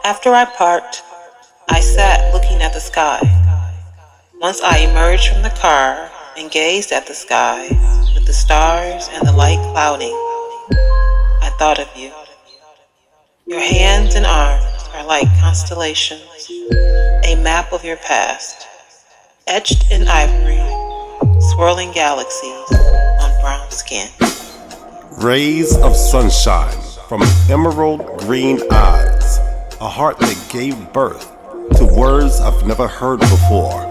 After I parked, I sat looking at the sky. Once I emerged from the car and gazed at the sky with the stars and the light clouding, I thought of you. Your hands and arms are like constellations, a map of your past, etched in ivory, swirling galaxies on brown skin. Rays of sunshine from emerald green eyes, a heart that gave birth to words I've never heard before.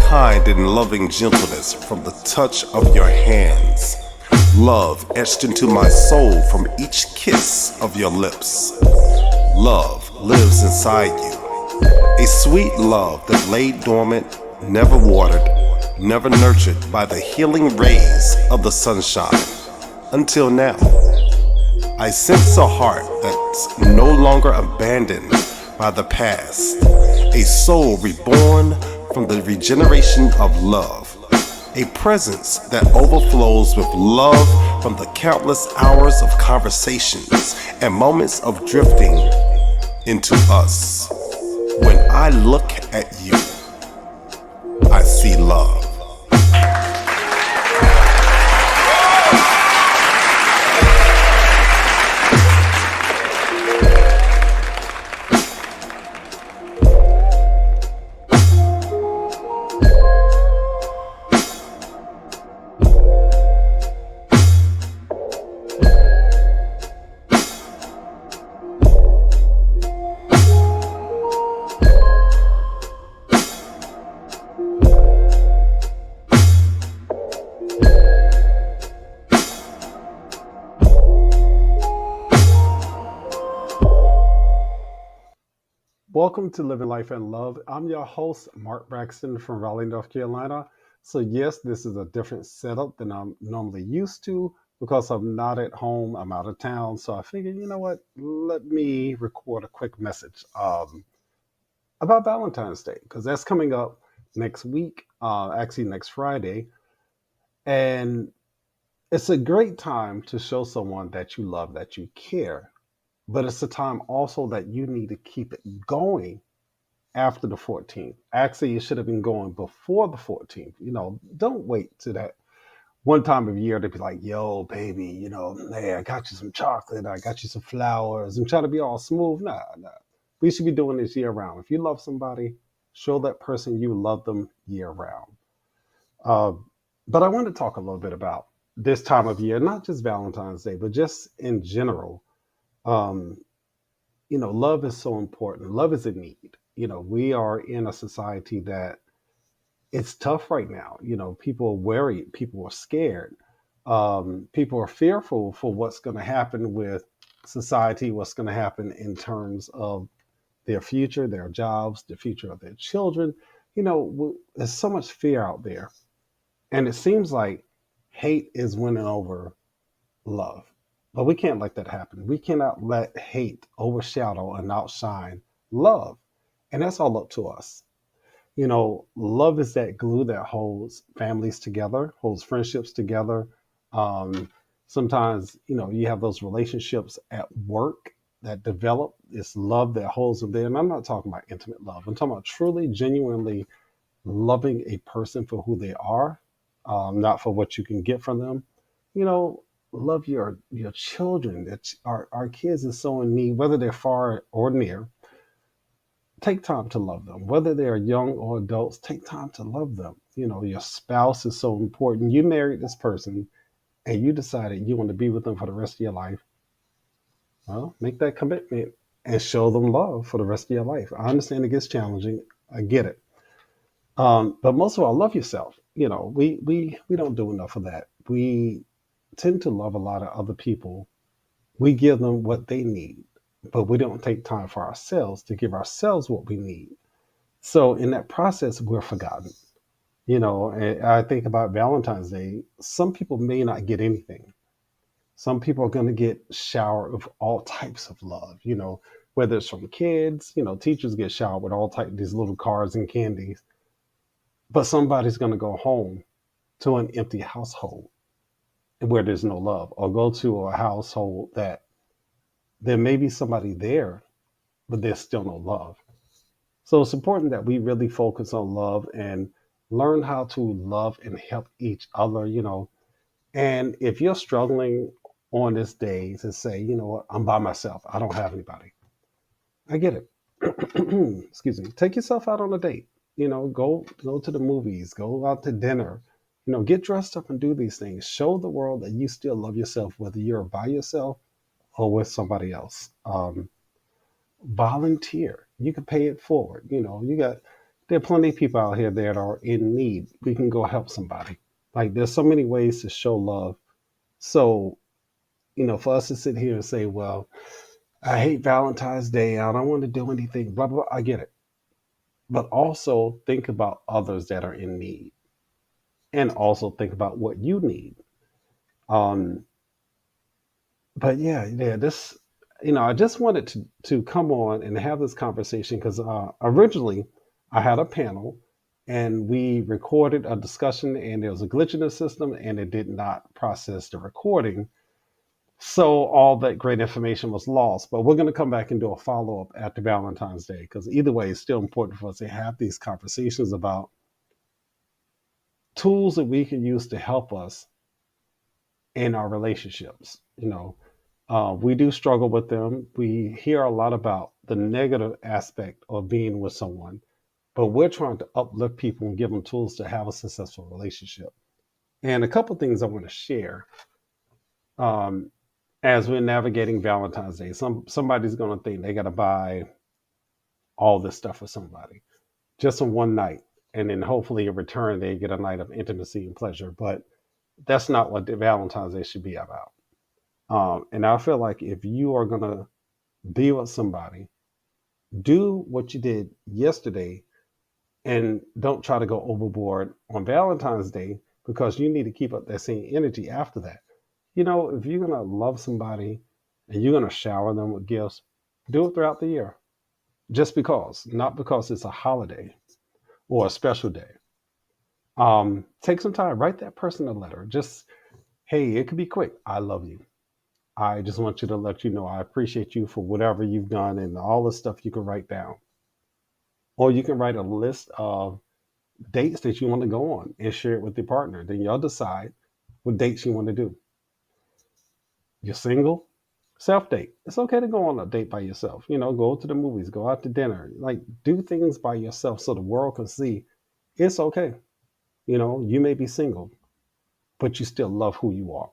Kind and loving gentleness from the touch of your hands. Love etched into my soul from each kiss of your lips. Love lives inside you. A sweet love that lay dormant, never watered, never nurtured by the healing rays of the sunshine. Until now, I sense a heart that's no longer abandoned by the past. A soul reborn from the regeneration of love. A presence that overflows with love from the countless hours of conversations and moments of drifting into us. When I look at you, I see love. Welcome to Living Life and Love. I'm your host, Mark Braxton from Raleigh, North Carolina. So, yes, this is a different setup than I'm normally used to because I'm not at home, I'm out of town. So, I figured, you know what, let me record a quick message about Valentine's Day because that's coming up next week, actually, next Friday. And it's a great time to show someone that you love, that you care. But it's a time also that you need to keep it going after the 14th. Actually, it should have been going before the 14th. Don't wait to that one time of year to be like, yo, baby, hey, I got you some chocolate, I got you some flowers. I'm trying to be all smooth. Nah, nah. We should be doing this year round. If you love somebody, show that person you love them year round. Uh, but I want to talk a little bit about this time of year, not just Valentine's Day, but just in general. Um, love is so important. Love is a need. We are in a society that it's tough right now. People are worried, people are scared, people are fearful for what's going to happen with society, what's going to happen in terms of their future, their jobs, the future of their children. There's so much fear out there. And it seems like hate is winning over love. But we can't let that happen. We cannot let hate overshadow and outshine love. And that's all up to us. Love is that glue that holds families together, holds friendships together. Um, Sometimes, you have those relationships at work that develop. It's love that holds them there. And I'm not talking about intimate love. I'm talking about truly, genuinely loving a person for who they are, not for what you can get from them. You know, love your children. That our kids are so in need, whether they're far or near. Take time to love them, whether they are young or adults. Take time to love them. Your spouse is so important. You married this person, and you decided you want to be with them for the rest of your life. Well, make that commitment and show them love for the rest of your life. I understand it gets challenging. I get it. But most of all, love yourself. We don't do enough of that. We tend to love a lot of other people. We give them what they need, but we don't take time for ourselves to give ourselves what we need. So in that process, we're forgotten. And I think about Valentine's Day. Some people may not get anything. Some people are going to get showered with all types of love. Whether it's from kids. Teachers get showered with all types of these little cards and candies. But somebody's going to go home to an empty household where there's no love, or go to a household that there may be somebody there, but there's still no love. So it's important that we really focus on love and learn how to love and help each other, And if you're struggling on this day to say, you know what, I'm by myself, I don't have anybody, I get it. Excuse me. Take yourself out on a date. Go to the movies, go out to dinner. Get dressed up and do these things. Show the world that you still love yourself, whether you're by yourself or with somebody else. Volunteer. You can pay it forward. There are plenty of people out here that are in need. We can go help somebody. Like there's so many ways to show love. So, for us to sit here and say, well, I hate Valentine's Day. I don't want to do anything, blah, blah, blah. I get it. But also think about others that are in need and also think about what you need. Um, but yeah, I just wanted to come on and have this conversation because originally I had a panel and we recorded a discussion and there was a glitch in the system and it did not process the recording. So all that great information was lost. But we're going to come back and do a follow up after Valentine's Day because either way, it's still important for us to have these conversations about tools that we can use to help us in our relationships. We do struggle with them. We hear a lot about the negative aspect of being with someone, but we're trying to uplift people and give them tools to have a successful relationship. And a couple things I want to share um, as we're navigating Valentine's Day. Somebody's going to think they got to buy all this stuff for somebody just in one night, and then hopefully in return they get a night of intimacy and pleasure. But that's not what the Valentine's Day should be about. And I feel like if you are going to be with somebody, do what you did yesterday and don't try to go overboard on Valentine's Day because you need to keep up that same energy after that. If you're going to love somebody and you're going to shower them with gifts, do it throughout the year just because, not because it's a holiday or a special day. Take some time, write that person a letter. Just, hey, it could be quick. I love you. I just want you to let you know I appreciate you for whatever you've done and all the stuff you can write down. Or you can write a list of dates that you want to go on and share it with your partner. Then y'all decide what dates you want to do. You're single, self date. It's okay to go on a date by yourself. Go to the movies, go out to dinner, like do things by yourself so the world can see it's okay. You may be single, but you still love who you are,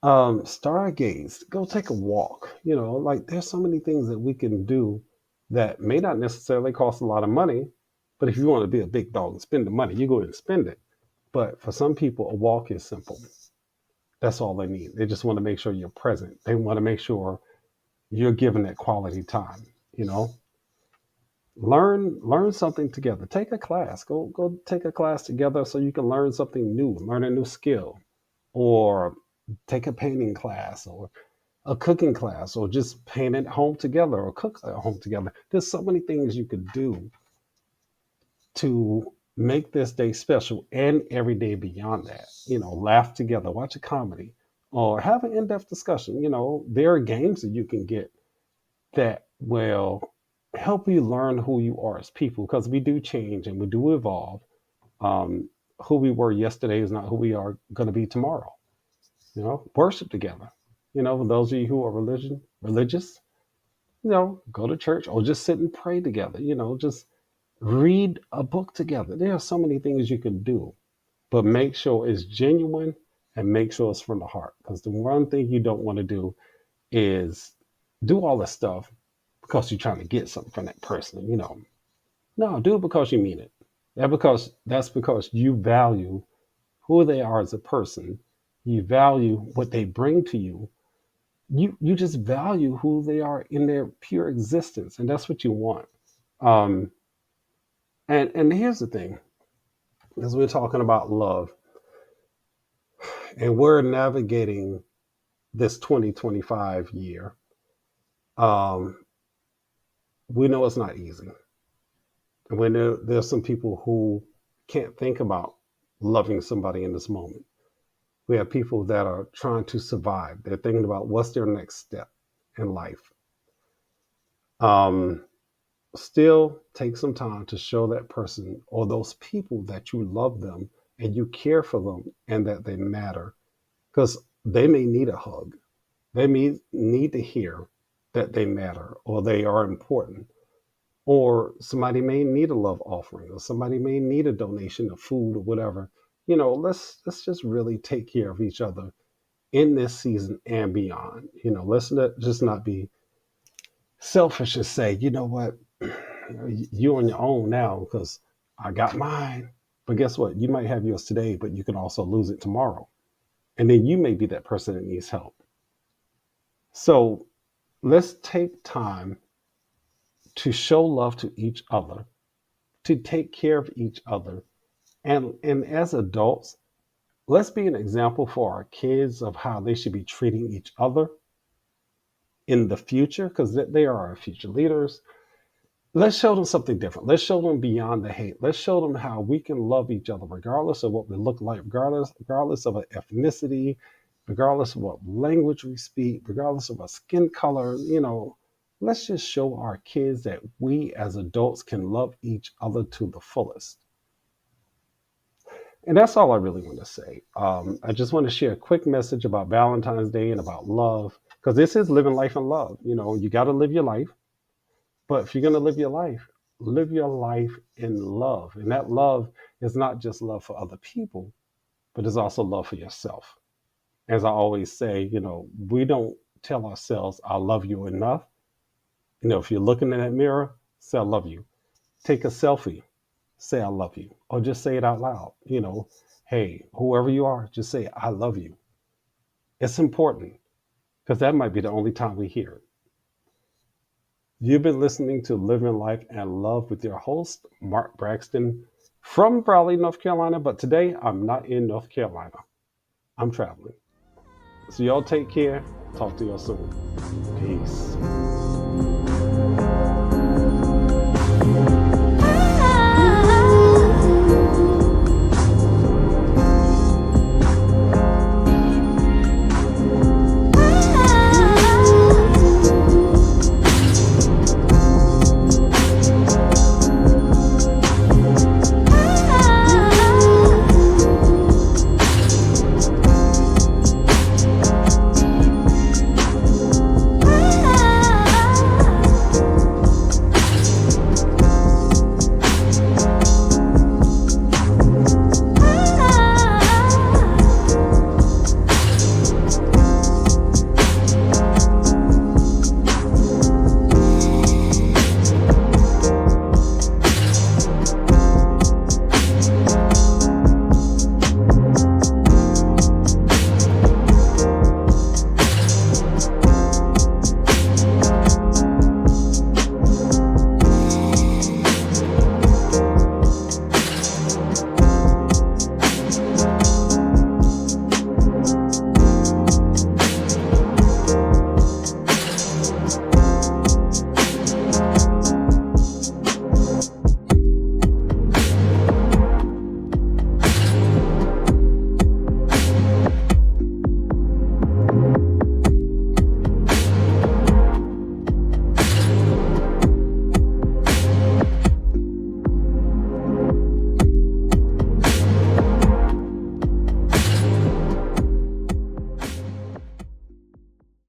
stargaze, go take a walk. Like there's so many things that we can do that may not necessarily cost a lot of money, but if you want to be a big dog and spend the money, you go and spend it. But for some people, a walk is simple. That's all they need. They just want to make sure you're present. They want to make sure you're given that quality time. you know learn something together. Take a class. Go take a class together so you can learn something new, learn a new skill, or take a painting class or a cooking class, or just paint at home together or cook at home together. There's so many things you could do to make this day special and every day beyond that. Laugh together, watch a comedy, or have an in-depth discussion. There are games that you can get that will help you learn who you are as people, because we do change and we do evolve. um, who we were yesterday is not who we are going to be tomorrow. Worship together. For those of you who are religious, go to church or just sit and pray together. Just read a book together. There are so many things you can do, but make sure it's genuine and make sure it's from the heart. Because the one thing you don't want to do is do all this stuff because you're trying to get something from that person. No, do it because you mean it. That's because you value who they are as a person. You value what they bring to you. You just value who they are in their pure existence, and that's what you want. Um, and here's the thing: as we're talking about love, and we're navigating this 2025 year, um, we know it's not easy. And we know there's some people who can't think about loving somebody in this moment. We have people that are trying to survive. They're thinking about what's their next step in life. Um, Still take some time to show that person or those people that you love them and you care for them and that they matter, because they may need a hug. They may need to hear that they matter or they are important. Or somebody may need a love offering, or somebody may need a donation of food or whatever. Let's just really take care of each other in this season and beyond. Let's not just not be selfish and say, you know what, you're on your own now because I got mine. But guess what? You might have yours today, but you can also lose it tomorrow. And then you may be that person that needs help. So let's take time to show love to each other, to take care of each other. And as adults, let's be an example for our kids of how they should be treating each other in the future, because they are our future leaders. Let's show them something different. Let's show them beyond the hate. Let's show them how we can love each other regardless of what we look like, regardless of our ethnicity, regardless of what language we speak, regardless of our skin color. Let's just show our kids that we as adults can love each other to the fullest. And that's all I really want to say. I just want to share a quick message about Valentine's Day and about love, because this is living life in love. You got to live your life. But if you're going to live your life in love. And that love is not just love for other people, but it's also love for yourself. As I always say, we don't tell ourselves, I love you enough. If you're looking in that mirror, say, I love you. Take a selfie, say, I love you. Or just say it out loud. Hey, whoever you are, just say, I love you. It's important because that might be the only time we hear it. You've been listening to Living Life and Love with your host, Mark Braxton from Raleigh, North Carolina. But today, I'm not in North Carolina. I'm traveling. So, y'all take care. Talk to y'all soon. Peace.